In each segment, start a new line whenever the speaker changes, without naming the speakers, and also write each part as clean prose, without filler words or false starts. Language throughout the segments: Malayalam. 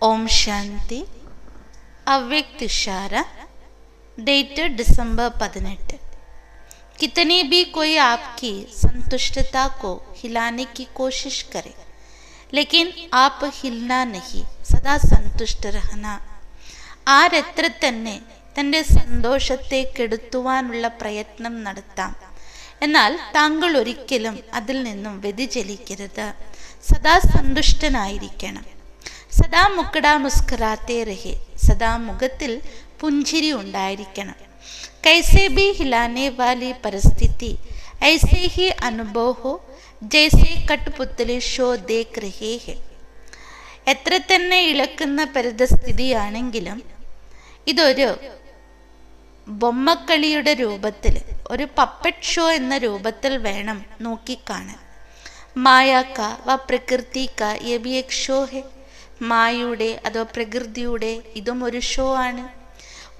ओम शांति। अव्यक्त इशारा डेटेड दिसंबर 18। कितनी भी कोई आपकी संतुष्टता को हिलाने की कोशिश करे, लेकिन आप हिलना नहीं, सदा संतुष्ट रहना. ആരെത്ര തന്നെ തൻ്റെ സന്തോഷത്തെ കെടുത്തുവാനുള്ള പ്രയത്നം നടത്താം, എന്നാൽ താങ്കൾ ഒരിക്കലും അതിൽ നിന്നും വ്യതിചലിക്കരുത്. സദാ സന്തുഷ്ടനായിരിക്കണം. സദാ മുക്കടാ മുസ്കുരാത്തേ രഹേ, സദാ മുഖത്തിൽ പുഞ്ചിരി ഉണ്ടായിരിക്കണം. കൈസേ ഭി ഹിലാനെ വാലി പരിസ്ഥിതി ഐസേ ഹി അനുഭവ ഹോ ജൈസേ കട്ട്പുത്തലി ഷോ ദേഖ് രഹേ ഹെ. എത്ര തന്നെ ഇളക്കുന്ന പരിതസ്ഥിതിയാണെങ്കിലും ഇതൊരു ബൊമ്മക്കളിയുടെ രൂപത്തിൽ, ഒരു പപ്പറ്റ് ഷോ എന്ന രൂപത്തിൽ വേണം നോക്കിക്കാണാൻ. മായാ കാ വ പ്രകൃതി കാ യേ ഭി ഏക് ഷോ ഹെ. മായയുടെ അതോ പ്രകൃതിയുടെ ഇതും ഒരു ഷോ ആണ്.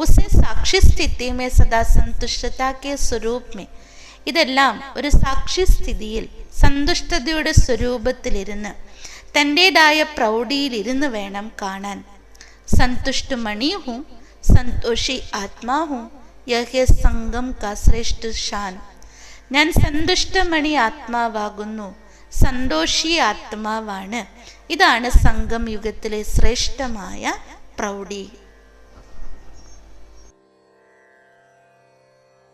ഉസേ സാക്ഷി സ്ഥിതി മേ സദാ സന്തുഷ്ടതാ കെ സ്വരൂപ് മേ, ഇതെല്ലാം ഒരു സാക്ഷി സ്ഥിതിയിൽ സന്തുഷ്ടതയുടെ സ്വരൂപത്തിലിരുന്ന് തൻ്റെതായ പ്രൗഢിയിലിരുന്ന് വേണം കാണാൻ. സന്തുഷ്ട മണി ഹൂം, സന്തോഷി ആത്മാ ഹൂം, യഹേ സംഗം കാ ശ്രേഷ്ഠ ഷാൻ. ഞാൻ സന്തുഷ്ടമണി ആത്മാവാകുന്നു, സന്തോഷി ആത്മാവാണ്. ഇതാണ് സംഗം യുഗത്തിലെ ശ്രേഷ്ഠമായ പ്രൗഢി.